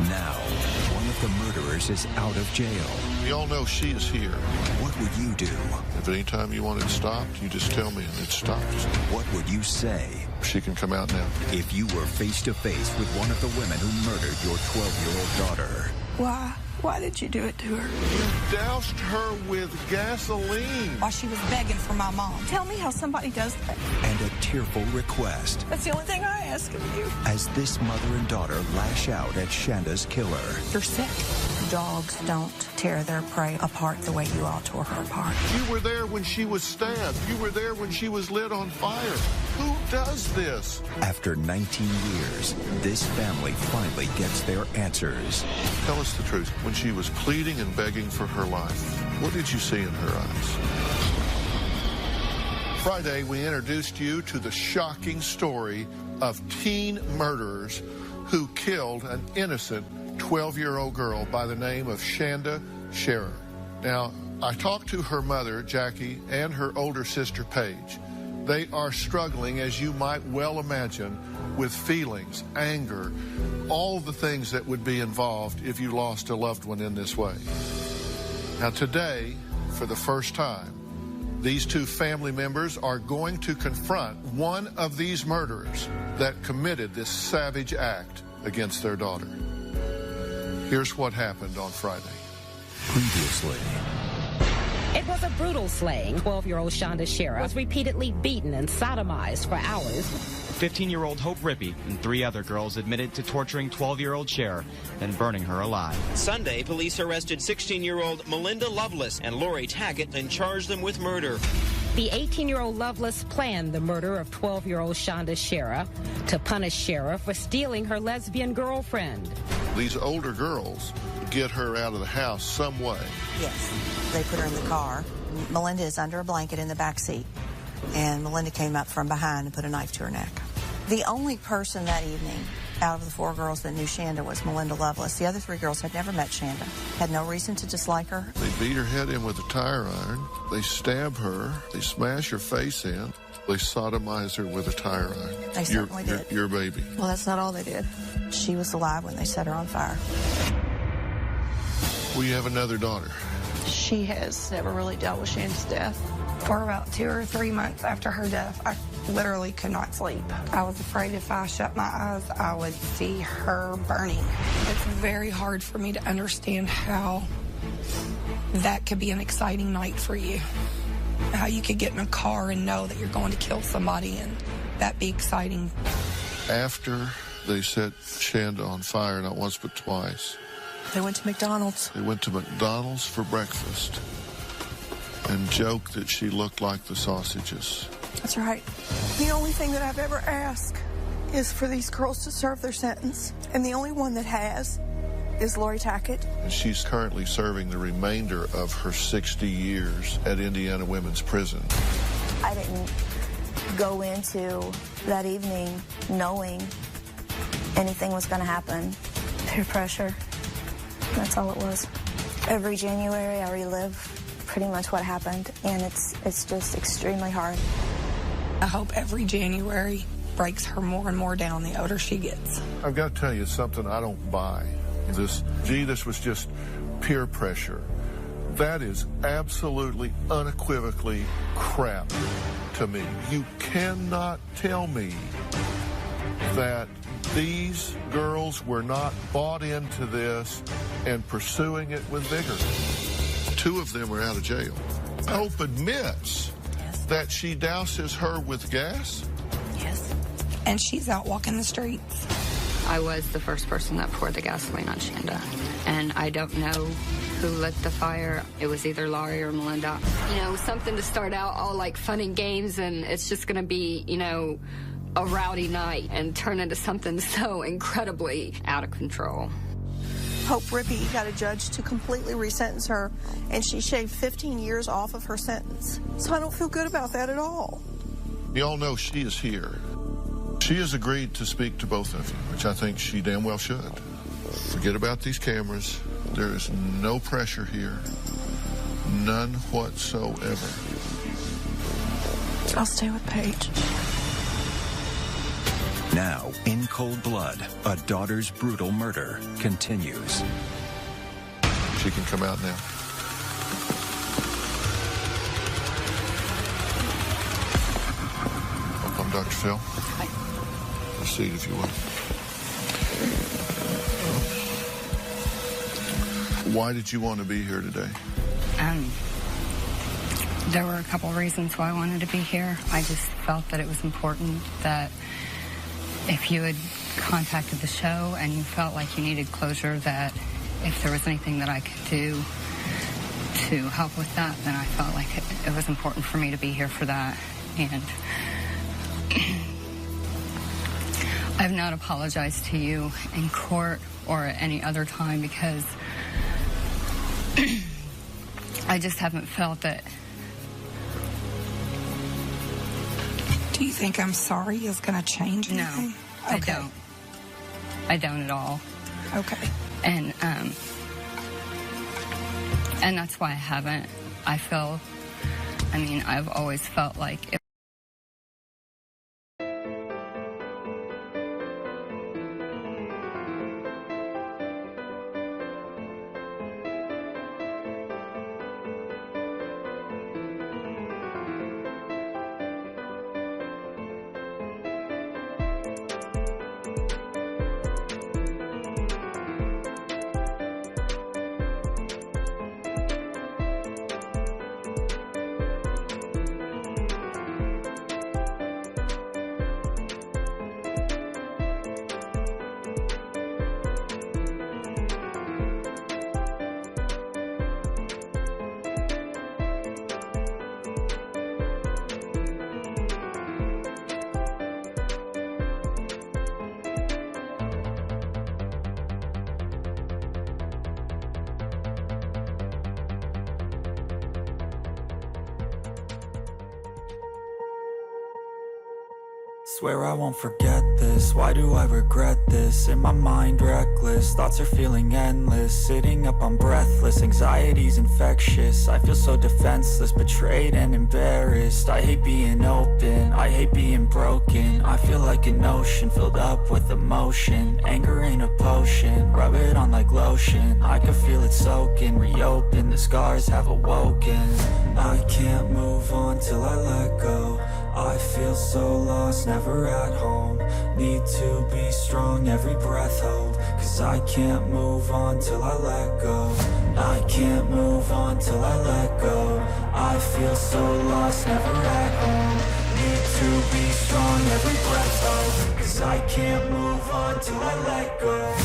Now, one of the murderers is out of jail. We all know she is here. What would you do? If any time you want it stopped, you just tell me and it stops. What would you say? She can come out now. If you were face to face with one of the women who murdered your 12-year-old daughter. Why? Why did you do it to her? You doused her with gasoline. While she was begging for my mom. Tell me how somebody does that. And a tearful request. That's the only thing I ask of you. As this mother and daughter lash out at Shanda's killer. You're sick. Dogs don't tear their prey apart the way you all tore her apart. You were there when she was stabbed. You were there when she was lit on fire. Who does this? After 19 years, this family finally gets their answers. Tell us the truth. When she was pleading and begging for her life, what did you see in her eyes? Friday, we introduced you to the shocking story of teen murderers who killed an innocent 12-year-old girl by the name of Shanda Sharer. Now, I talked to her mother, Jackie, and her older sister, Paige. They are struggling, as you might well imagine, with feelings, anger, all the things that would be involved if you lost a loved one in this way. Now today, for the first time, these two family members are going to confront one of these murderers that committed this savage act against their daughter. Here's what happened on Friday. Previously. It was a brutal slaying. 12-year-old Shanda Sharer was repeatedly beaten and sodomized for hours. 15-year-old Hope Rippey and 3 other girls admitted to torturing 12-year-old Sharer, then burning her alive. Sunday, police arrested 16-year-old Melinda Lovelace and Lori Tackett and charged them with murder. The 18-year-old Lovelace planned the murder of 12-year-old Shanda Sharer to punish Sharer for stealing her lesbian girlfriend. These older girls get her out of the house some way. Yes. They put her in the car. Melinda is under a blanket in the back seat. And Melinda came up from behind and put a knife to her neck. The only person that evening out of the 4 girls that knew Shanda was Melinda Lovelace. The other 3 girls had never met Shanda, had no reason to dislike her. They beat her head in with a tire iron. They stab her. They smash her face in. They sodomize her with a tire iron. They certainly did. Your baby. Well, that's not all they did. She was alive when they set her on fire. We have another daughter. She has never really dealt with Shanda's death. For about 2 or 3 months after her death, I literally could not sleep. I was afraid if I shut my eyes, I would see her burning. It's very hard for me to understand how that could be an exciting night for you. How you could get in a car and know that you're going to kill somebody and that be exciting. After they set Shanda on fire, not once but twice, they went to McDonald's. They went to McDonald's for breakfast and joked that she looked like the sausages. That's right. The only thing that I've ever asked is for these girls to serve their sentence. And the only one that has is Lori Tackett. And she's currently serving the remainder of her 60 years at Indiana Women's Prison. I didn't go into that evening knowing anything was going to happen. Peer pressure. That's all it was. Every January I relive pretty much what happened, and it's just extremely hard. I hope every January breaks her more and more down the older she gets. I've got to tell you something I don't buy. This was just peer pressure. That is absolutely, unequivocally crap to me. You cannot tell me that these girls were not bought into this and pursuing it with vigor. 2 of them are out of jail. Hope admits that she douses her with gas. Yes. And she's out walking the streets. I was the first person that poured the gasoline on Shanda. And I don't know who lit the fire. It was either Laurie or Melinda. You know, something to start out all like fun and games, and it's just going to be, you know, a rowdy night and turn into something so incredibly out of control. Hope Rippey got a judge to completely resentence her, and she shaved 15 years off of her sentence. So I don't feel good about that at all. You all know she is here. She has agreed to speak to both of you, which I think she damn well should. Forget about these cameras. There is no pressure here. None whatsoever. I'll stay with Paige. Now, in cold blood, a daughter's brutal murder continues. She can come out now. Welcome, Dr. Phil. Hi. Have a seat if you will. Why did you want to be here today? There were a couple reasons why I wanted to be here. I just felt that it was important that if you had contacted the show and you felt like you needed closure, that if there was anything that I could do to help with that, then I felt like it was important for me to be here for that. And I've not apologized to you in court or at any other time because I just haven't felt that. Do you think I'm sorry is going to change anything? No, I don't. I don't at all. Okay. And that's why I haven't. I've always felt like it. Swear I won't forget this, why do I regret this? In my mind reckless, thoughts are feeling endless. Sitting up I'm breathless, anxiety's infectious. I feel so defenseless, betrayed and embarrassed. I hate being open, I hate being broken. I feel like an ocean filled up with emotion. Anger ain't a potion, rub it on like lotion. I can feel it soaking, reopen, the scars have awoken. I can't move on till I let go. I feel so lost, never at home. Need to be strong, every breath hold. Cause I can't move on till I let go. I can't move on till I let go. I feel so lost, never at home. Need to be strong, every breath hold. Cause I can't move on till I let go.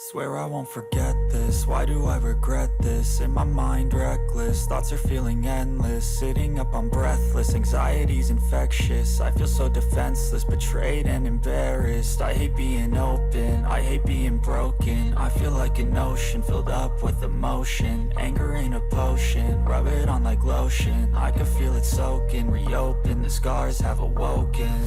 Swear I won't forget this, why do I regret this? In my mind reckless, thoughts are feeling endless. Sitting up I'm breathless, anxiety's infectious. I feel so defenseless, betrayed and embarrassed. I hate being open, I hate being broken. I feel like an ocean filled up with emotion. Anger ain't a potion, rub it on like lotion. I can feel it soaking, reopen, the scars have awoken.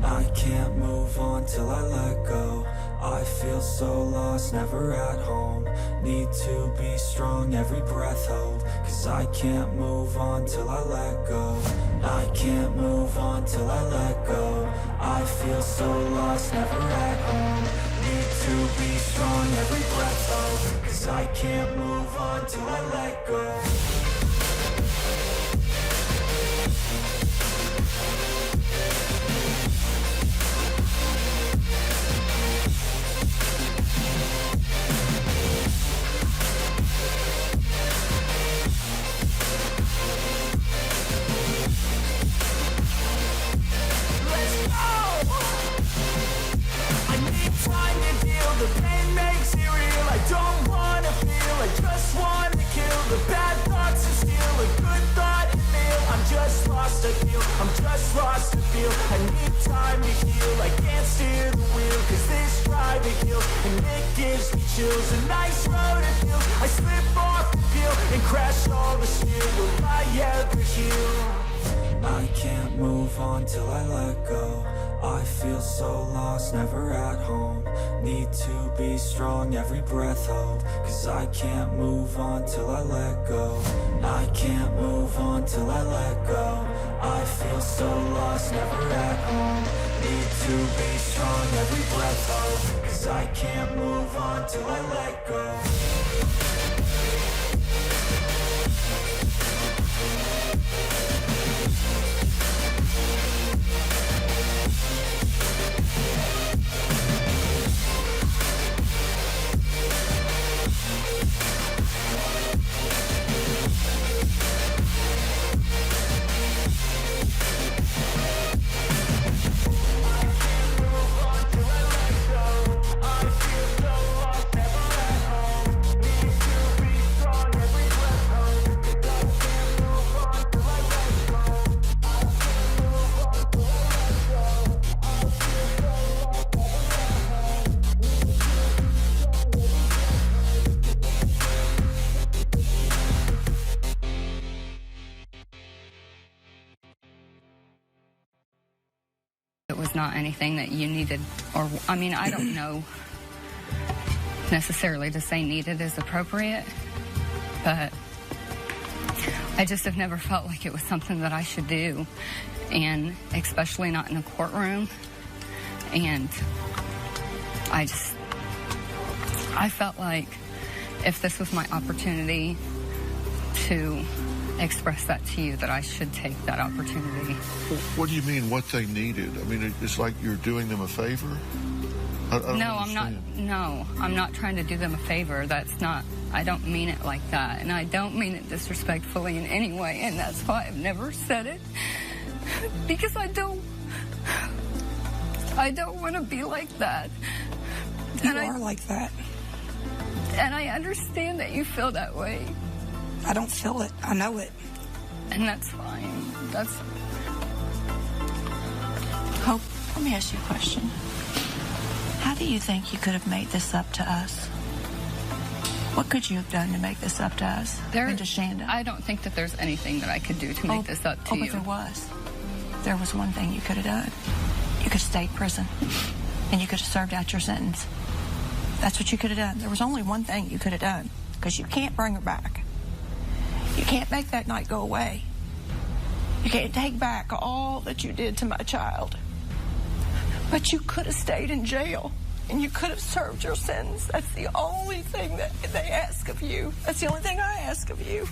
I can't move on till I let go. I feel so lost, never at home. Need to be strong, every breath hold. Cause I can't move on till I let go. I can't move on till I let go. I feel so lost, never at home. Need to be strong, every breath hold. Cause I can't move on till I let go. The pain makes it real. I don't wanna feel, I just wanna kill. The bad thoughts are still a good thought and feel. I'm just lost, I feel, I'm just lost to feel. I need time to heal, I can't steer the wheel. Cause this drive to kill, and it gives me chills. A nice road it feels, I slip off the peel and crash all the steel. Will I ever heal? I can't can't move on till I let go. I feel so lost, never at home. Need to be strong, every breath hold. Cause I can't move on till I let go. I can't move on till I let go. I feel so lost, never at home. Need to be strong, every breath hold. Cause I can't move on till I let go. It was not anything that you needed, or, I mean, I don't know necessarily to say needed is appropriate, but I just have never felt like it was something that I should do, and especially not in a courtroom. And I felt like if this was my opportunity to express that to you, that I should take that opportunity. What do you mean, what they needed? I mean, it's like you're doing them a favor? I'm not trying to do them a favor. That's not, I don't mean it like that. And I don't mean it disrespectfully in any way. And that's why I've never said it. Because I don't want to be like that. You are like that. And I understand that you feel that way. I don't feel it. I know it. And that's fine. Hope, let me ask you a question. How do you think you could have made this up to us? What could you have done to make this up to us and to Shanda? I don't think that there's anything that I could do to make this up to you. But there was. There was one thing you could have done. You could have stayed in prison, and you could have served out your sentence. That's what you could have done. There was only one thing you could have done, because you can't bring her back. You can't make that night go away. You can't take back all that you did to my child. But you could have stayed in jail, and you could have served your sentence. That's the only thing that they ask of you. That's the only thing I ask of you.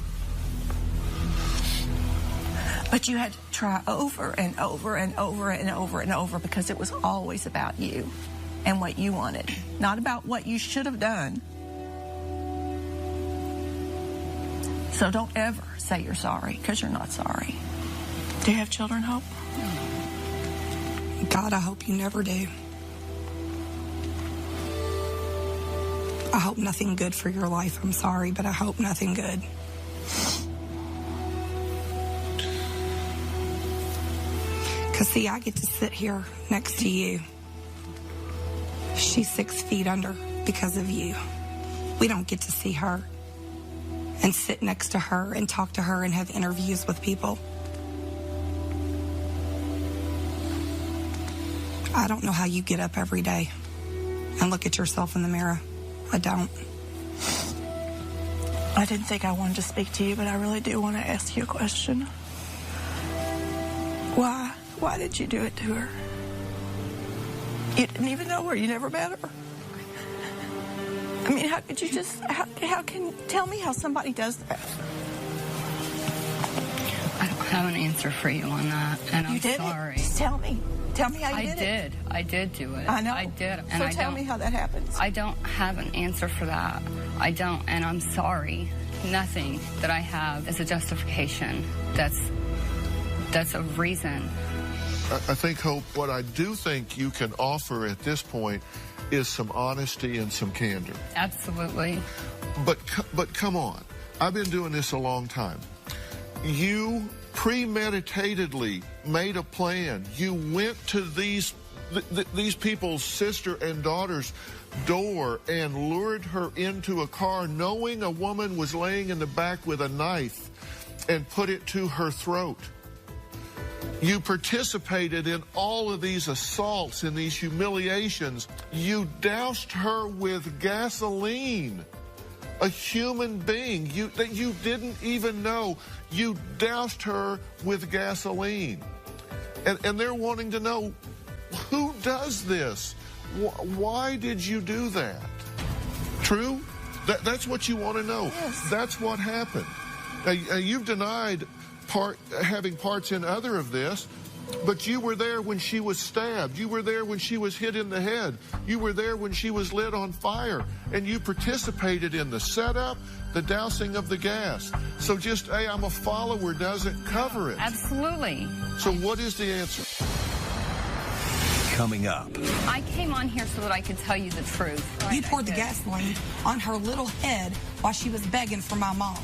But you had to try over and over and over and over and over, because it was always about you and what you wanted, not about what you should have done. So don't ever say you're sorry, because you're not sorry. Do you have children, Hope? God, I hope you never do. I hope nothing good for your life. I'm sorry, but I hope nothing good. Because, see, I get to sit here next to you. She's 6 feet under because of you. We don't get to see her and sit next to her and talk to her and have interviews with people. I don't know how you get up every day and look at yourself in the mirror. I don't. I didn't think I wanted to speak to you, but I really do want to ask you a question. Why? Why did you do it to her? You didn't even know her. You never met her. I mean, how could you just, tell me how somebody does that? I don't have an answer for you on that, and I'm sorry. Just tell me. Tell me how you did it. I did do it. I know. I did. And so tell me how that happens. I don't have an answer for that. I don't, and I'm sorry. Nothing that I have is a justification. That's a reason. I think, Hope, what I do think you can offer at this point is some honesty and some candor. Absolutely. But come on. I've been doing this a long time. You premeditatedly made a plan. You went to these people's sister and daughter's door and lured her into a car knowing a woman was laying in the back with a knife and put it to her throat. You participated in all of these assaults and these humiliations. You doused her with gasoline. A human being that you didn't even know. You doused her with gasoline. And they're wanting to know, who does this? Why did you do that? True? That's what you want to know. Yes. That's what happened. Now, you've denied having parts in other of this, but you were there when she was stabbed. You were there when she was hit in the head. You were there when she was lit on fire. And you participated in the setup, the dousing of the gas. So just, hey, I'm a follower doesn't cover it. Absolutely. So what is the answer? Coming up. I came on here so that I could tell you the truth. You poured the gasoline on her little head while she was begging for my mom.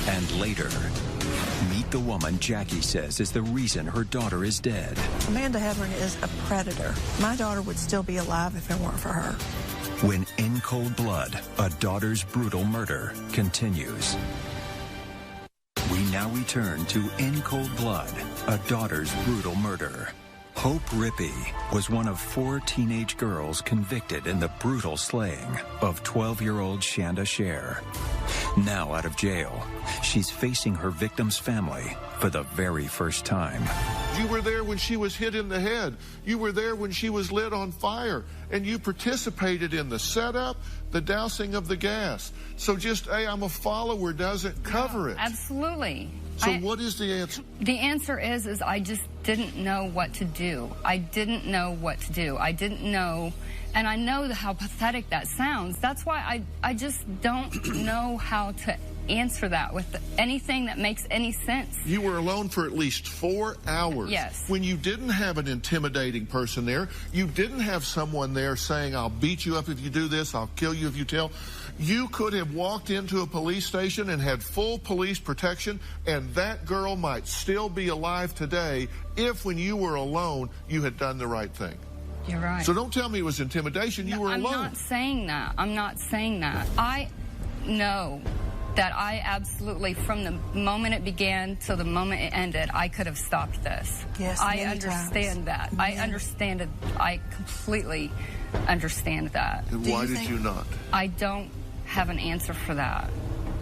And later, meet the woman Jackie says is the reason her daughter is dead. Amanda Hebron is a predator. My daughter would still be alive if it weren't for her. When in cold blood, a daughter's brutal murder continues. We now return to In Cold Blood, a daughter's brutal murder. Hope Rippey was one of 4 teenage girls convicted in the brutal slaying of 12-year-old Shanda Sher. Now out of jail, she's facing her victim's family for the very first time. You were there when she was hit in the head. You were there when she was lit on fire. And you participated in the setup, the dousing of the gas. So just, hey, I'm a follower doesn't cover it. Absolutely. So what is the answer? The answer is I just didn't know what to do. I didn't know what to do. I didn't know, and I know how pathetic that sounds. That's why I just don't know how to answer that with anything that makes any sense. You were alone for at least 4 hours. Yes. When you didn't have an intimidating person there, you didn't have someone there saying, I'll beat you up if you do this, I'll kill you if you tell. You could have walked into a police station and had full police protection, and that girl might still be alive today if, when you were alone, you had done the right thing. You're right. So don't tell me it was intimidation. You were alone. I'm not saying that. I'm not saying that. I know that I absolutely, from the moment it began till the moment it ended, I could have stopped this. Yes, I understand that. I understand it. I completely understand that. And why did you not? I don't have an answer for that.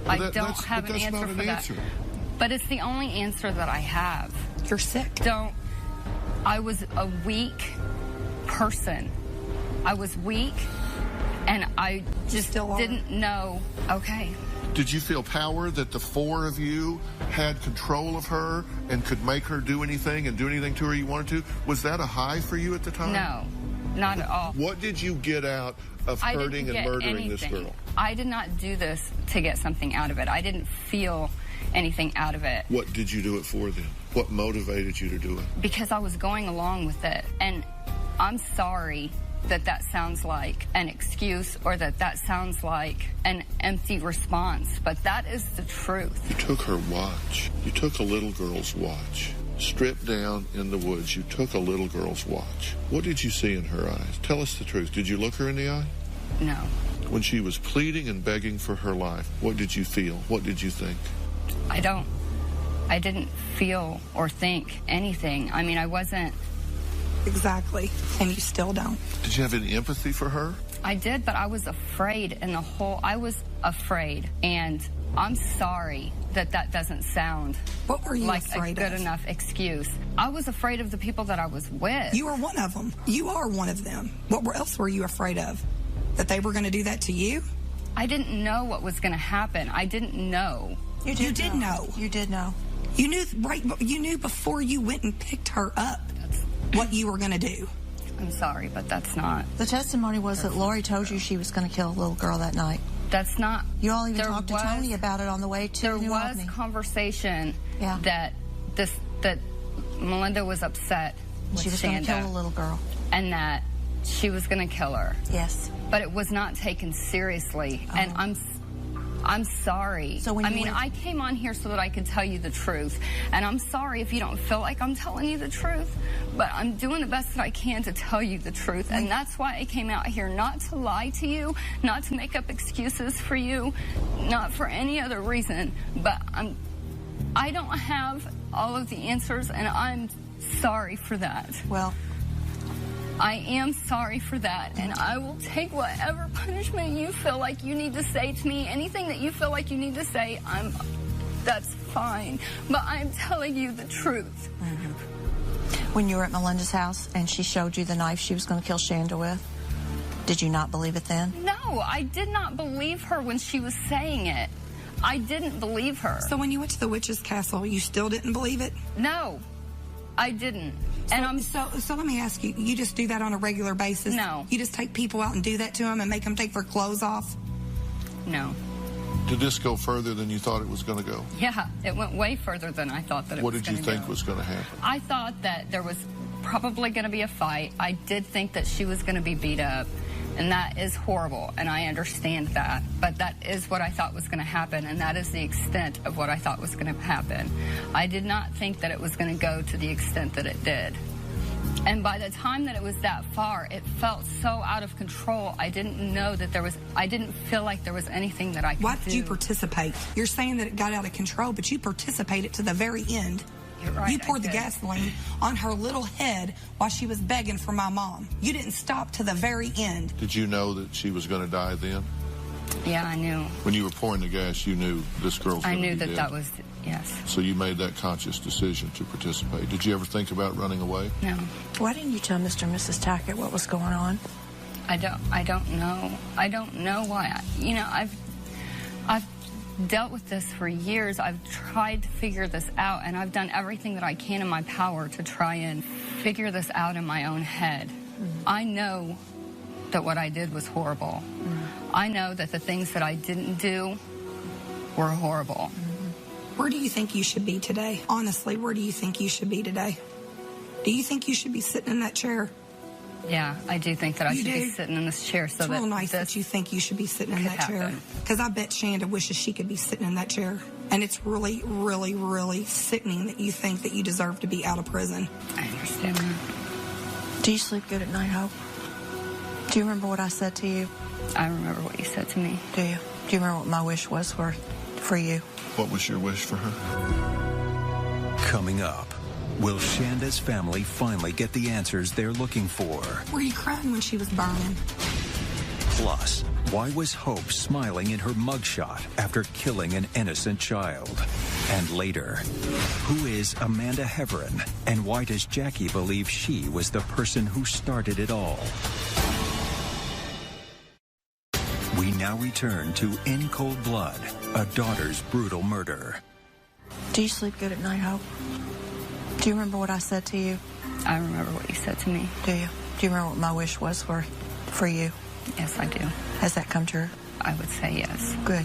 I don't have an answer for that. But it's the only answer that I have. You're sick. I was a weak person. I was weak, and I just didn't know. Okay. Did you feel power that the 4 of you had control of her and could make her do anything and do anything to her you wanted to? Was that a high for you at the time? No, not at all. What did you get out of hurting and murdering this girl? I did not do this to get something out of it. I didn't feel anything out of it. What did you do it for then? What motivated you to do it? Because I was going along with it. And I'm sorry that sounds like an excuse or that sounds like an empty response, but that is the truth. You took her watch. You took a little girl's watch. Stripped down in the woods, you took a little girl's watch. What did you see in her eyes? Tell us the truth. Did you look her in the eye? No. When she was pleading and begging for her life, what did you feel? What did you think? I didn't feel or think anything. I mean, I wasn't. Exactly. And you still don't. Did you have any empathy for her? I did, but I was afraid, and I was afraid, and I'm sorry that doesn't sound what were you like afraid a good of? enough excuse. I was afraid of the people that I was with. You were one of them. You are one of them. What else were you afraid of? That they were going to do that to you? I didn't know what was going to happen. I didn't know. You did know. You did know. You knew, right? You knew before you went and picked her up what you were going to do. I'm sorry, but that's not. The testimony was that Lori told you she was going to kill a little girl that night. That's not. You all even talked to Tony about it on the way to There New was Albany. Conversation that Melinda was upset with she was Shanda, going to kill a little girl, and that she was going to kill her. Yes, but it was not taken seriously, and I'm sorry. So I came on here so that I could tell you the truth, and I'm sorry if you don't feel like I'm telling you the truth, but I'm doing the best that I can to tell you the truth, and that's why I came out here, not to lie to you, not to make up excuses for you, not for any other reason, but I don't have all of the answers, and I'm sorry for that. Well, I am sorry for that, and I will take whatever punishment you feel like you need to say to me. Anything that you feel like you need to say, that's fine. But I'm telling you the truth. Mm-hmm. When you were at Melinda's house and she showed you the knife she was going to kill Shanda with, did you not believe it then? No, I did not believe her when she was saying it. I didn't believe her. So when you went to the witch's castle, you still didn't believe it? No, I didn't. So let me ask you, you just do that on a regular basis? No. You just take people out and do that to them and make them take their clothes off? No. Did this go further than you thought it was going to go? Yeah, it went way further than I thought that it was going to go. What did you think was going to happen? I thought that there was probably going to be a fight. I did think that she was going to be beat up, and that is horrible, and I understand that. But that is what I thought was going to happen, and that is the extent of what I thought was going to happen. I did not think that it was going to go to the extent that it did. And by the time that it was that far, it felt so out of control. I didn't know that I didn't feel like there was anything that I could do. Why did you participate? You're saying that it got out of control, but you participated to the very end. You're right, you poured the gasoline on her little head while she was begging for my mom. You didn't stop to the very end. Did you know that she was going to die then? Yeah, I knew. When you were pouring the gas, you knew this girl's going to be dead? I knew that was, yes. So you made that conscious decision to participate. Did you ever think about running away? No. Why didn't you tell Mr. and Mrs. Tackett what was going on? I don't know. I don't know why. I've dealt with this for years. I've tried to figure this out, and I've done everything that I can in my power to try and figure this out in my own head. I know that what I did was horrible. I know that the things that I didn't do were horrible. Where do you think you should be today? Honestly, where do you think you should be today? Do you think you should be sitting in that chair? Yeah, I do think that I should be sitting in this chair. So it's real nice that you think you should be sitting in that chair. Because I bet Shanda wishes she could be sitting in that chair. And it's really, really, really sickening that you think that you deserve to be out of prison. I understand that. Do you sleep good at night, Hope? Do you remember what I said to you? I remember what you said to me. Do you? Do you remember what my wish was for you? What was your wish for her? Coming up, will Shanda's family finally get the answers they're looking for? Were you crying when she was burning? Plus, why was Hope smiling in her mugshot after killing an innocent child? And later, who is Amanda Heverin, and why does Jackie believe she was the person who started it all? We now return to In Cold Blood, a daughter's brutal murder. Do you sleep good at night, Hope? Do you remember what I said to you? I remember what you said to me. Do you? Do you remember what my wish was for you? Yes, I do. Has that come true? I would say yes. Good.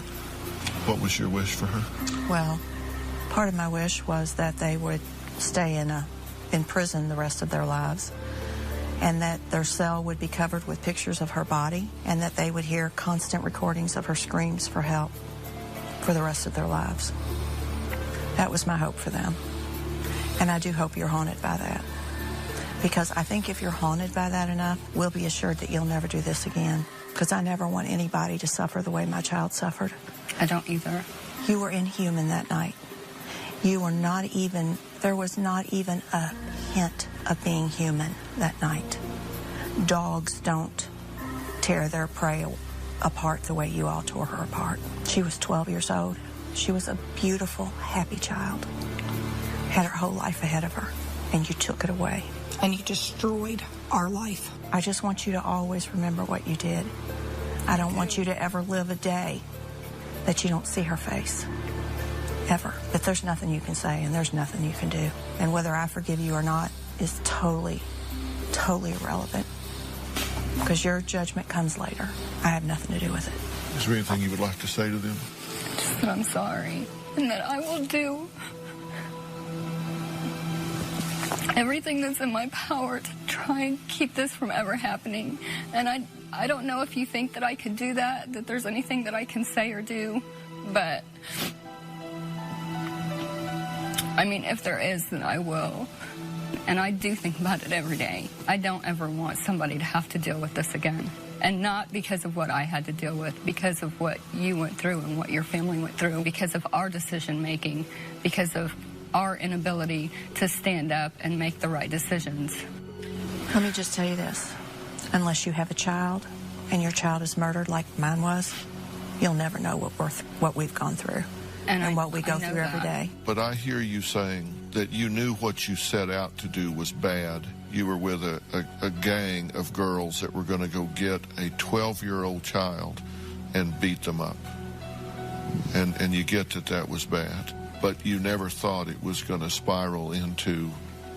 What was your wish for her? Well, part of my wish was that they would stay in prison the rest of their lives, and that their cell would be covered with pictures of her body, and that they would hear constant recordings of her screams for help for the rest of their lives. That was my hope for them. And I do hope you're haunted by that. Because I think if you're haunted by that enough, we'll be assured that you'll never do this again. Because I never want anybody to suffer the way my child suffered. I don't either. You were inhuman that night. You were not even, there was not even a hint of being human that night. Dogs don't tear their prey apart the way you all tore her apart. She was 12 years old. She was a beautiful, happy child. Had her whole life ahead of her, and you took it away. And you destroyed our life. I just want you to always remember what you did. I don't want you to ever live a day that you don't see her face. Ever. That there's nothing you can say and there's nothing you can do. And whether I forgive you or not is totally, totally irrelevant. Because your judgment comes later. I have nothing to do with it. Is there anything you would like to say to them? Just that I'm sorry. And that I will do everything that's in my power to try and keep this from ever happening. And I don't know if you think that I could do that there's anything that I can say or do, but I mean, if there is, then I will. And I do think about it every day. I don't ever want somebody to have to deal with this again. And not because of what I had to deal with, because of what you went through and what your family went through, because of our decision making, because of our inability to stand up and make the right decisions. Let me just tell you this. Unless you have a child and your child is murdered like mine was, you'll never know what we've gone through and what we go through every day. But I hear you saying that you knew what you set out to do was bad. You were with a gang of girls that were going to go get a 12-year-old child and beat them up. And you get that was bad. But you never thought it was going to spiral into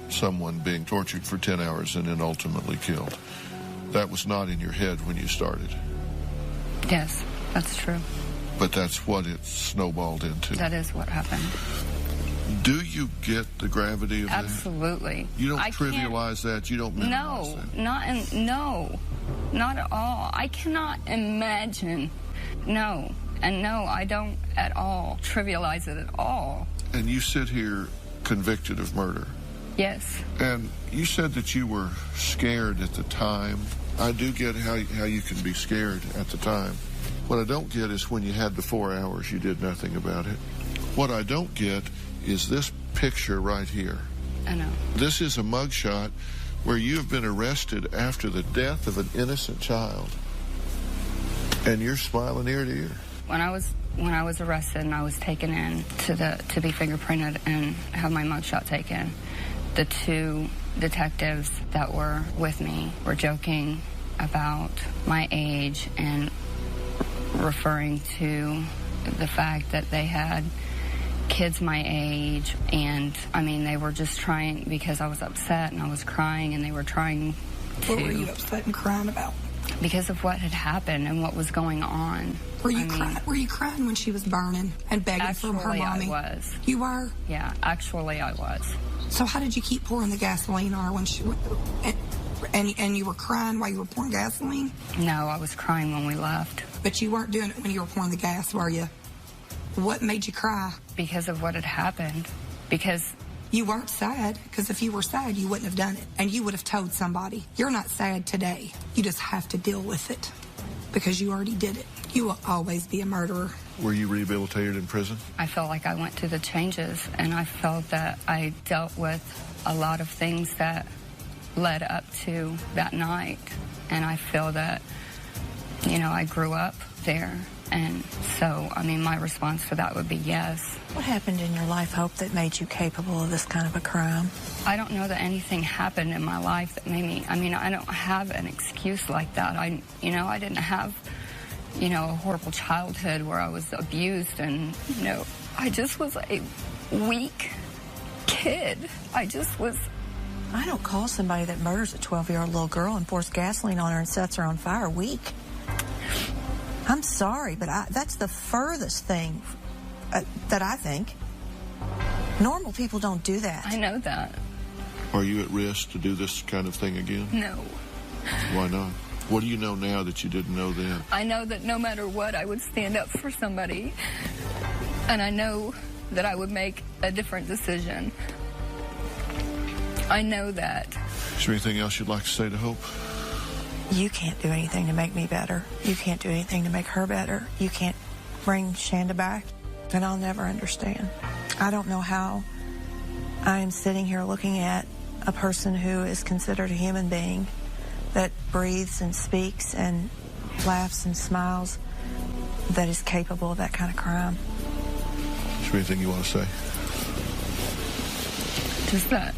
someone being tortured for 10 hours and then ultimately killed. That was not in your head when you started. Yes, that's true. But that's what it snowballed into. That is what happened. Do you get the gravity of Absolutely. That? You don't trivialize that? You don't minimize that? No, not at all. I cannot imagine. No. And no, I don't at all trivialize it at all. And you sit here convicted of murder. Yes. And you said that you were scared at the time. I do get how you can be scared at the time. What I don't get is when you had the 4 hours, you did nothing about it. What I don't get is this picture right here. I know. This is a mugshot where you have been arrested after the death of an innocent child. And you're smiling ear to ear. When I was arrested and I was taken in to be fingerprinted and have my mugshot taken, the two detectives that were with me were joking about my age and referring to the fact that they had kids my age, and I mean they were just trying, because I was upset and I was crying, and they were trying to... What were you upset and crying about? Because of what had happened and what was going on. Were you crying when she was burning and begging for her mommy? Actually, I was. You were? Yeah, actually I was. So how did you keep pouring the gasoline on her when she... And you were crying while you were pouring gasoline? No, I was crying when we left. But you weren't doing it when you were pouring the gas, were you? What made you cry? Because of what had happened. Because... You weren't sad, because if you were sad, you wouldn't have done it. And you would have told somebody. You're not sad today. You just have to deal with it, because you already did it. You will always be a murderer. Were you rehabilitated in prison? I felt like I went through the changes, and I felt that I dealt with a lot of things that led up to that night. And I feel that, you know, I grew up there. And so, I mean, my response to that would be yes. What happened in your life, Hope, that made you capable of this kind of a crime? I don't know that anything happened in my life that made me, I mean, I don't have an excuse like that. I didn't have, a horrible childhood where I was abused, and, I just was a weak kid. I don't call somebody that murders a 12-year-old little girl and pours gasoline on her and sets her on fire weak. I'm sorry, but that's the furthest thing that I think. Normal people don't do that. I know that. Are you at risk to do this kind of thing again? No. Why not? What do you know now that you didn't know then? I know that no matter what, I would stand up for somebody. And I know that I would make a different decision. I know that. Is there anything else you'd like to say to Hope? You can't do anything to make me better. You can't do anything to make her better. You can't bring Shanda back, and I'll never understand. I don't know how I am sitting here looking at a person who is considered a human being that breathes and speaks and laughs and smiles, that is capable of that kind of crime. Is there anything you want to say? Just that,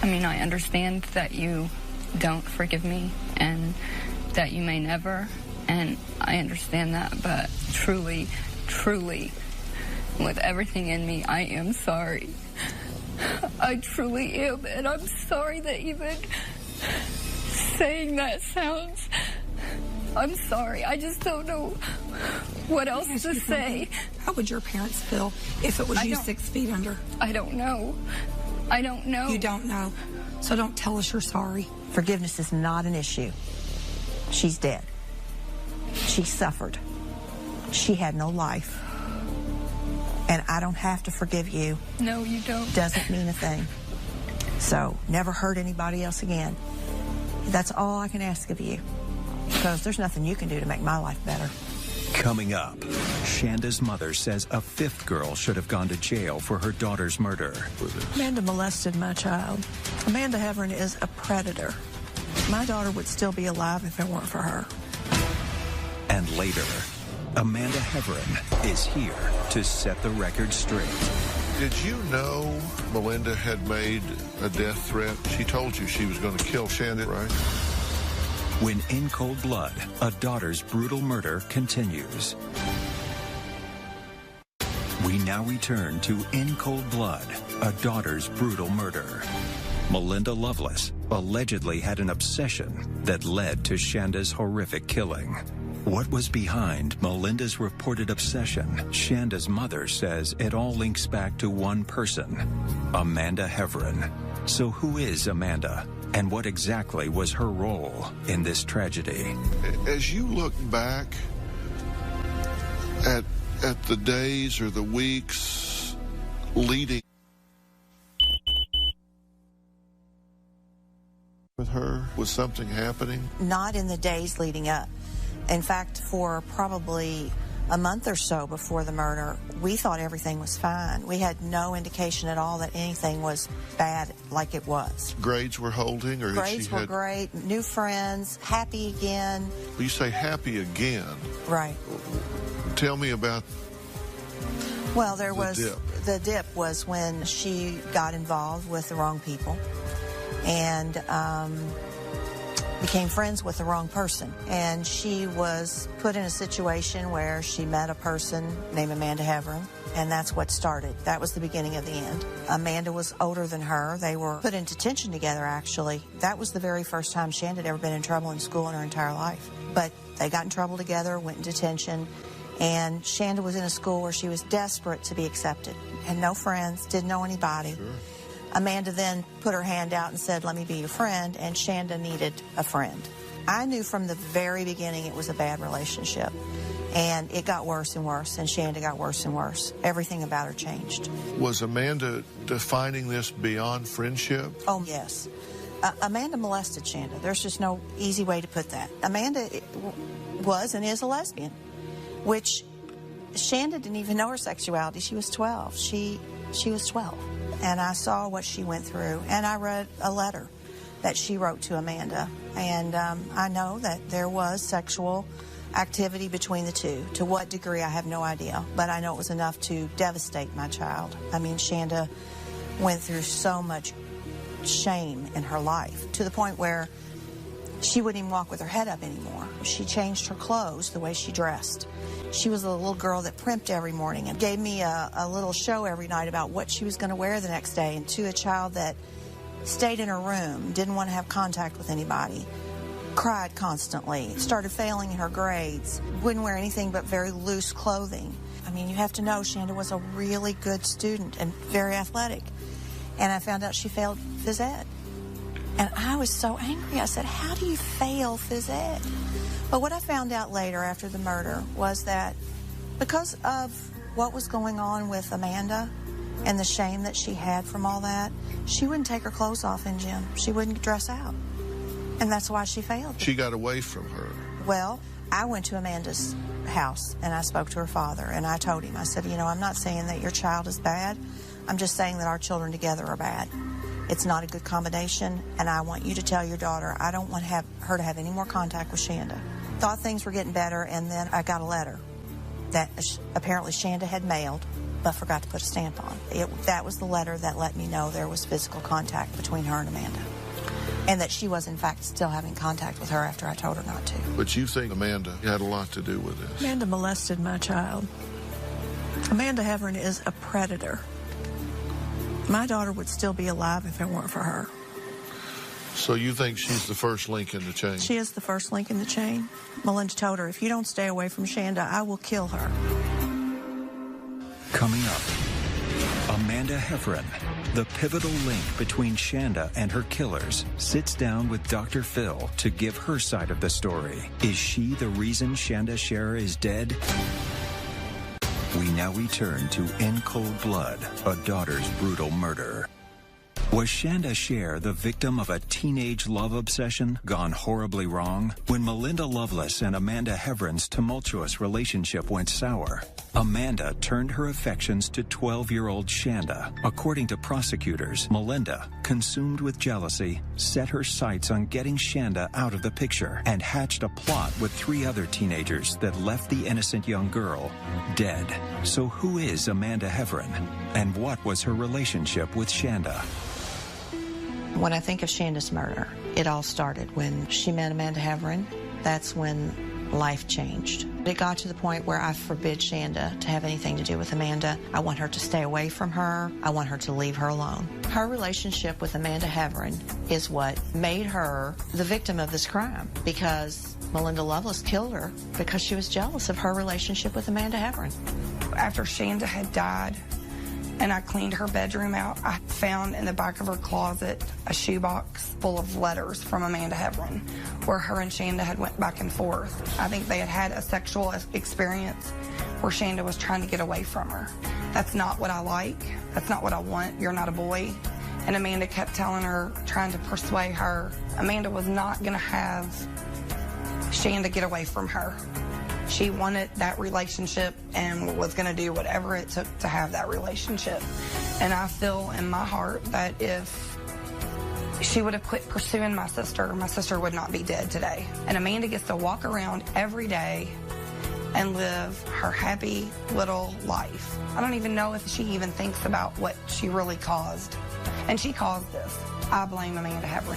I understand that you don't forgive me and that you may never, and I understand that, but truly, with everything in me, I am sorry. I truly am, and I'm sorry that even saying that sounds... I'm sorry. I just don't know what else to say. How would your parents feel if it was you 6 feet under? I don't know. I don't know. You don't know. So don't tell us you're sorry. Forgiveness is not an issue. She's dead. She suffered. She had no life. And I don't have to forgive you. No, you don't. Doesn't mean a thing. So never hurt anybody else again. That's all I can ask of you. Because there's nothing you can do to make my life better. Coming up, Shanda's mother says a fifth girl should have gone to jail for her daughter's murder. Amanda molested my child. Amanda Heverin is a predator. My daughter would still be alive if it weren't for her. And later, Amanda Heverin is here to set the record straight. Did you know Melinda had made a death threat? She told you she was going to kill Shanda, right? When In Cold Blood, a daughter's brutal murder continues. We now return to In Cold Blood, a daughter's brutal murder. Melinda Loveless allegedly had an obsession that led to Shanda's horrific killing. What was behind Melinda's reported obsession? Shanda's mother says it all links back to one person, Amanda Heverin. So who is Amanda? And what exactly was her role in this tragedy? As you look back at the days or the weeks leading with her, was something happening? Not in the days leading up. In fact, for probably a month or so before the murder, we thought everything was fine. We had no indication at all that anything was bad like it was. Grades were holding, or grades were great, new friends, happy again. You say happy again. Right. Tell me about the dip was when she got involved with the wrong people and became friends with the wrong person. And she was put in a situation where she met a person named Amanda Heverin, and that's what started. That was the beginning of the end. Amanda was older than her. They were put in detention together, actually. That was the very first time Shanda had ever been in trouble in school in her entire life. But they got in trouble together, went in detention, and Shanda was in a school where she was desperate to be accepted. Had no friends, didn't know anybody. Sure. Amanda then put her hand out and said, "Let me be your friend," and Shanda needed a friend. I knew from the very beginning it was a bad relationship, and it got worse and worse, and Shanda got worse and worse. Everything about her changed. Was Amanda defining this beyond friendship? Oh, yes. Amanda molested Shanda. There's just no easy way to put that. Amanda was and is a lesbian, which Shanda didn't even know her sexuality. She was 12. She was 12. And I saw what she went through, and I read a letter that she wrote to Amanda, and I know that there was sexual activity between the two. To what degree, I have no idea, but I know it was enough to devastate my child. I mean, Shanda went through so much shame in her life, to the point where she wouldn't even walk with her head up anymore. She changed her clothes, the way she dressed. She was a little girl that primped every morning and gave me a little show every night about what she was going to wear the next day. And to a child that stayed in her room, didn't want to have contact with anybody, cried constantly, started failing in her grades, wouldn't wear anything but very loose clothing. I mean, you have to know Shanda was a really good student and very athletic. And I found out she failed phys ed. And I was so angry. I said, "How do you fail phys ed?" But what I found out later after the murder was that because of what was going on with Amanda and the shame that she had from all that, she wouldn't take her clothes off in gym. She wouldn't dress out. And that's why she failed. She got away from her. Well, I went to Amanda's house and I spoke to her father, and I told him, I said, I'm not saying that your child is bad. I'm just saying that our children together are bad. It's not a good combination, and I want you to tell your daughter I don't want her to have any more contact with Shanda. Thought things were getting better, and then I got a letter that apparently Shanda had mailed but forgot to put a stamp on. That was the letter that let me know there was physical contact between her and Amanda, and that she was, in fact, still having contact with her after I told her not to. But you think Amanda had a lot to do with this? Amanda molested my child. Amanda Heverin is a predator. My daughter would still be alive if it weren't for her. So you think she's the first link in the chain? She is the first link in the chain. Melinda told her, if you don't stay away from Shanda, I will kill her. Coming up, Amanda Heverin, the pivotal link between Shanda and her killers, sits down with Dr. Phil to give her side of the story. Is she the reason Shanda Scherer is dead? We now return to In Cold Blood, a daughter's brutal murder. Was Shanda Scher the victim of a teenage love obsession gone horribly wrong? When Melinda Loveless and Amanda Heveron's tumultuous relationship went sour, Amanda turned her affections to 12-year-old Shanda. According to prosecutors, Melinda, consumed with jealousy, set her sights on getting Shanda out of the picture and hatched a plot with 3 other teenagers that left the innocent young girl dead. So who is Amanda Heveron, and what was her relationship with Shanda? When I think of Shanda's murder, it all started when she met Amanda Heveron. That's when life changed. It got to the point where I forbid Shanda to have anything to do with Amanda. I want her to stay away from her. I want her to leave her alone. Her relationship with Amanda Heveron is what made her the victim of this crime, because Melinda Loveless killed her because she was jealous of her relationship with Amanda Heveron. After Shanda had died, and I cleaned her bedroom out, I found in the back of her closet a shoebox full of letters from Amanda Heveron, where her and Shanda had went back and forth. I think they had had a sexual experience where Shanda was trying to get away from her. That's not what I like. That's not what I want. You're not a boy. And Amanda kept telling her, trying to persuade her, Amanda was not going to have Shanda get away from her. She wanted that relationship and was going to do whatever it took to have that relationship. And I feel in my heart that if she would have quit pursuing my sister would not be dead today. And Amanda gets to walk around every day and live her happy little life. I don't even know if she even thinks about what she really caused. And she caused this. I blame Amanda Heveron.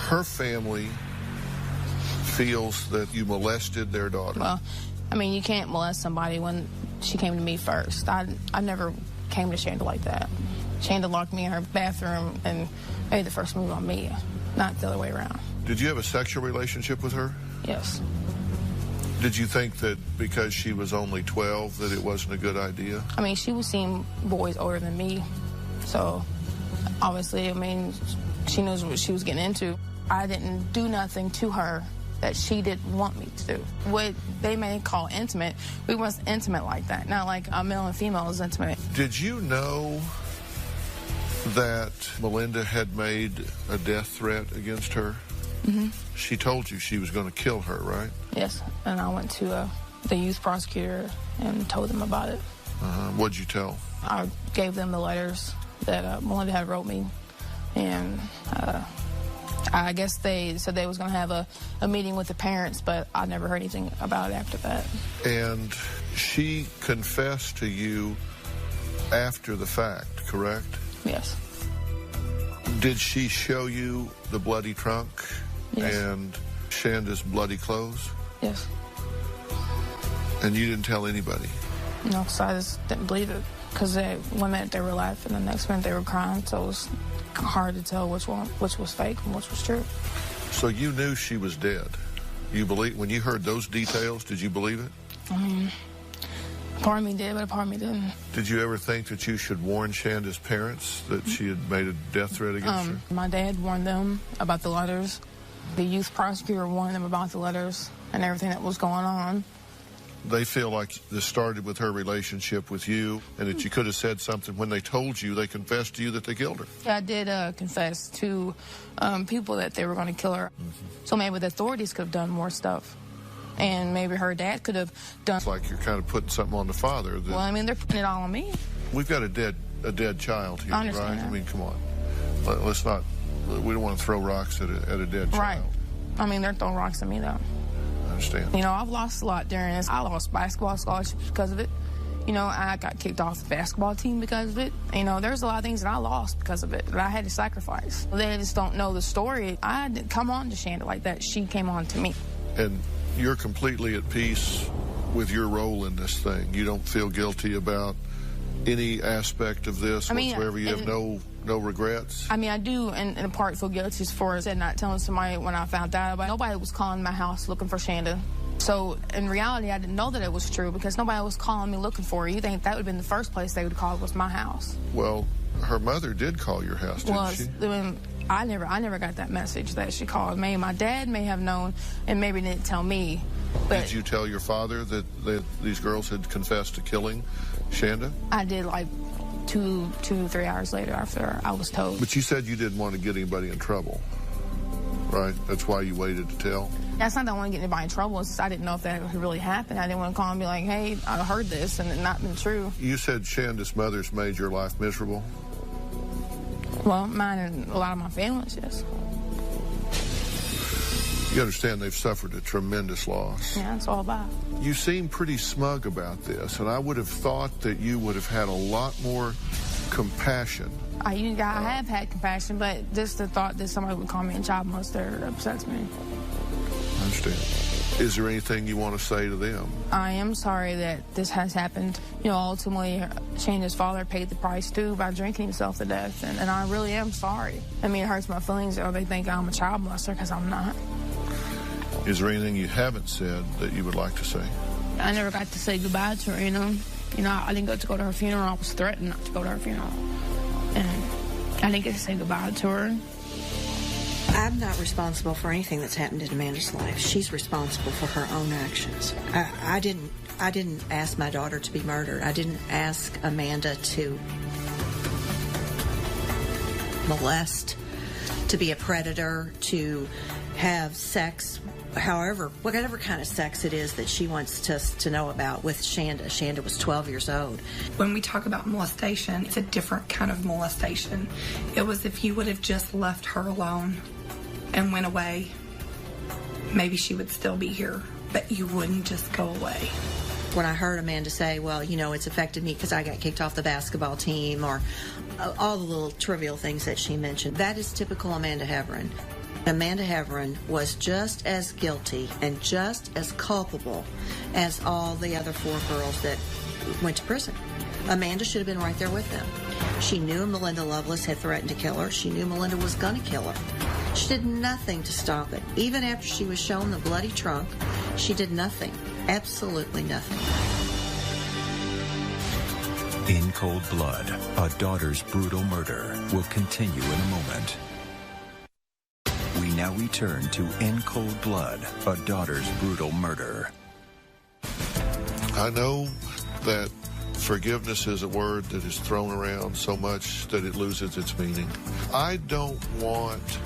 Her family feels that you molested their daughter. Well, I mean, you can't molest somebody when she came to me first. I never came to Shanda like that. Shanda locked me in her bathroom and made the first move on me, not the other way around. Did you have a sexual relationship with her? Yes. Did you think that because she was only 12 that it wasn't a good idea? I mean, she was seeing boys older than me, so obviously, I mean, she knows what she was getting into. I didn't do nothing to her that she didn't want me to do. What they may call intimate, we wasn't intimate like that. Not like a male and female is intimate. Did you know that Melinda had made a death threat against her? Mm-hmm. She told you she was going to kill her, right? Yes, and I went to the youth prosecutor and told them about it. What'd you tell? I gave them the letters that Melinda had wrote me, and I guess they said they was going to have a meeting with the parents, but I never heard anything about it after that. And she confessed to you after the fact, correct? Yes. Did she show you the bloody trunk? Yes. And Shanda's bloody clothes? Yes. And you didn't tell anybody? No, because I just didn't believe it. Because one minute they were laughing, and the next minute they were crying, so it was hard to tell which was fake and which was true. So you knew she was dead. You believe, when you heard those details, did you believe it? I mean, part of me did, but a part of me didn't. Did you ever think that you should warn Shanda's parents that she had made a death threat against her? My dad warned them about the letters. The youth prosecutor warned them about the letters and everything that was going on. They feel like this started with her relationship with you and that you could have said something. When they told you, they confessed to you that they killed her. Yeah, I did confess to people that they were going to kill her. So maybe the authorities could have done more stuff. And maybe her dad could have done... It's like you're kind of putting something on the father. Well, I mean, they're putting it all on me. We've got a dead child here, I understand right? that. I mean, come on. Let's not... We don't want to throw rocks at a dead child. Right. I mean, they're throwing rocks at me, though. I understand. You know, I've lost a lot during this. I lost basketball scholarships because of it. You know, I got kicked off the basketball team because of it. You know, there's a lot of things that I lost because of it that I had to sacrifice. They just don't know the story. I didn't come on to Shanda like that. She came on to me. And you're completely at peace with your role in this thing. You don't feel guilty about any aspect of this whatsoever. You have no regrets? I mean, I do, in part, feel guilty for not telling somebody when I found out about it. Nobody was calling my house looking for Shanda. So, in reality, I didn't know that it was true because nobody was calling me looking for her. You think that would have been the first place they would call was my house. Well, her mother did call your house, didn't she? Well, I never got that message that she called me. My dad may have known and maybe didn't tell me. But did you tell your father that these girls had confessed to killing Shanda? I did, like, 3 hours later after I was told. But you said you didn't want to get anybody in trouble, right? That's why you waited to tell? That's not that I want to get anybody in trouble. It's just I didn't know if that really happened. I didn't want to call and be like, hey, I heard this, and it not been true. You said Shanda's mother's made your life miserable? Well, mine and a lot of my family's, yes. You understand they've suffered a tremendous loss. Yeah, it's all about. You seem pretty smug about this, and I would have thought that you would have had a lot more compassion. I have had compassion, but just the thought that somebody would call me a child molester upsets me. I understand. Is there anything you want to say to them? I am sorry that this has happened. You know, ultimately, Shanda's father paid the price, too, by drinking himself to death, and I really am sorry. I mean, it hurts my feelings, or they think I'm a child molester, because I'm not. Is there anything you haven't said that you would like to say? I never got to say goodbye to her, you know. I didn't get to go to her funeral. I was threatened not to go to her funeral. And I didn't get to say goodbye to her. I'm not responsible for anything that's happened in Amanda's life. She's responsible for her own actions. I didn't ask my daughter to be murdered. I didn't ask Amanda to molest, to be a predator, to have sex, whatever kind of sex it is that she wants us to know about with Shanda. Shanda was 12 years old. When we talk about molestation, it's a different kind of molestation. It was if you would have just left her alone and went away, maybe she would still be here, but you wouldn't just go away. When I heard Amanda say, well, you know, it's affected me because I got kicked off the basketball team, or all the little trivial things that she mentioned, that is typical Amanda Heverin. Amanda Heverin was just as guilty and just as culpable as all the other 4 girls that went to prison. Amanda should have been right there with them. She knew Melinda Loveless had threatened to kill her. She knew Melinda was going to kill her. She did nothing to stop it. Even after she was shown the bloody trunk, she did nothing. Absolutely nothing. In Cold Blood, a daughter's brutal murder will continue in a moment. We now return to In Cold Blood, a daughter's brutal murder. I know that forgiveness is a word that is thrown around so much that it loses its meaning. I don't want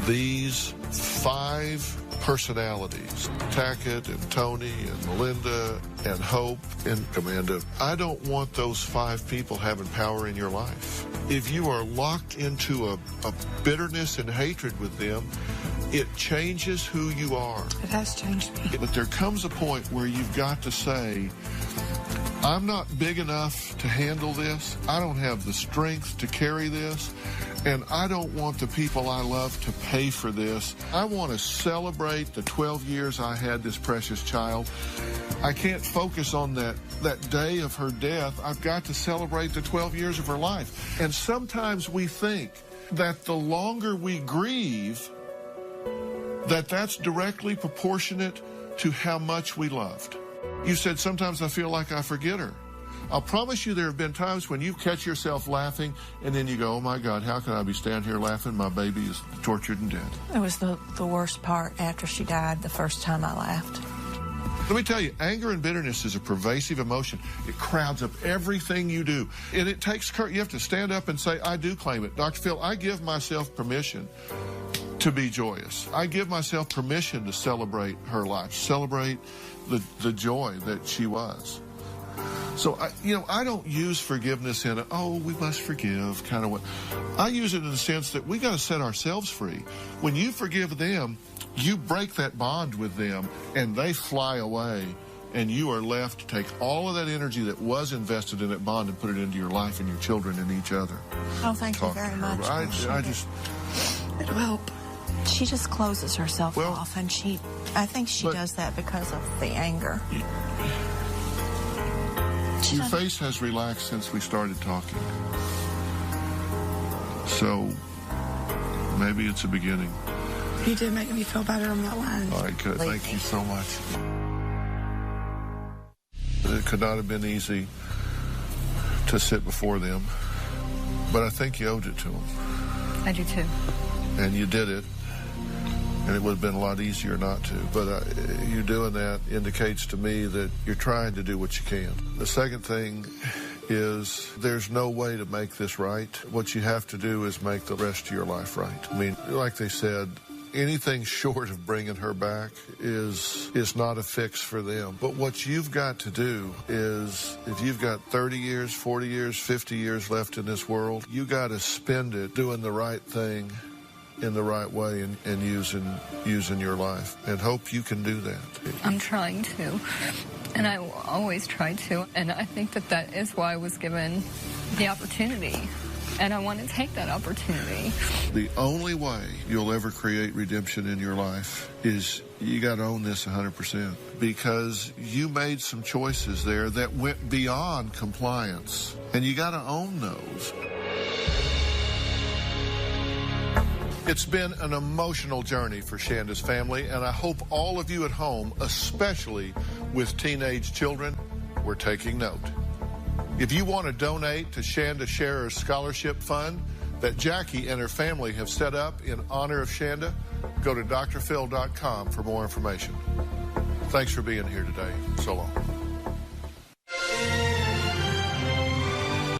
these 5 personalities, Tackett and Tony and Melinda and Hope and Amanda, I don't want those 5 people having power in your life. If you are locked into a bitterness and hatred with them, it changes who you are. It has changed me. But there comes a point where you've got to say, I'm not big enough to handle this. I don't have the strength to carry this. And I don't want the people I love to pay for this. I want to celebrate the 12 years I had this precious child. I can't focus on that day of her death. I've got to celebrate the 12 years of her life. And sometimes we think that the longer we grieve, that's directly proportionate to how much we loved. You said, sometimes I feel like I forget her. I'll promise you there have been times when you catch yourself laughing and then you go, oh my God, how can I be standing here laughing? My baby is tortured and dead. It was the worst part after she died, the first time I laughed. Let me tell you, anger and bitterness is a pervasive emotion. It crowds up everything you do. And it takes courage. You have to stand up and say, I do claim it. Dr. Phil, I give myself permission to be joyous. I give myself permission to celebrate her life, celebrate the joy that she was. So, I don't use forgiveness in we must forgive kind of way. I use it in the sense that we got to set ourselves free. When you forgive them, you break that bond with them and they fly away and you are left to take all of that energy that was invested in that bond and put it into your life and your children and each other. Oh, thank you very much. It'll help. She just closes herself off, and I think she does that because of the anger. Your face has relaxed since we started talking. So, maybe it's a beginning. You did make me feel better on that line. All right, good. Thank you so much. It could not have been easy to sit before them, but I think you owed it to them. I do too. And you did it. And it would have been a lot easier not to. But you doing that indicates to me that you're trying to do what you can. The second thing is there's no way to make this right. What you have to do is make the rest of your life right. I mean, like they said, anything short of bringing her back is not a fix for them. But what you've got to do is, if you've got 30 years, 40 years, 50 years left in this world, you got to spend it doing the right thing in the right way and using your life, and hope you can do that. I'm trying to, and I will always try to, and I think that is why I was given the opportunity, and I want to take that opportunity. The only way you'll ever create redemption in your life is you got to own this 100%, because you made some choices there that went beyond compliance, and you got to own those. It's been an emotional journey for Shanda's family, and I hope all of you at home, especially with teenage children, were taking note. If you want to donate to Shanda Scherer's scholarship fund that Jackie and her family have set up in honor of Shanda, go to drphil.com for more information. Thanks for being here today. So long.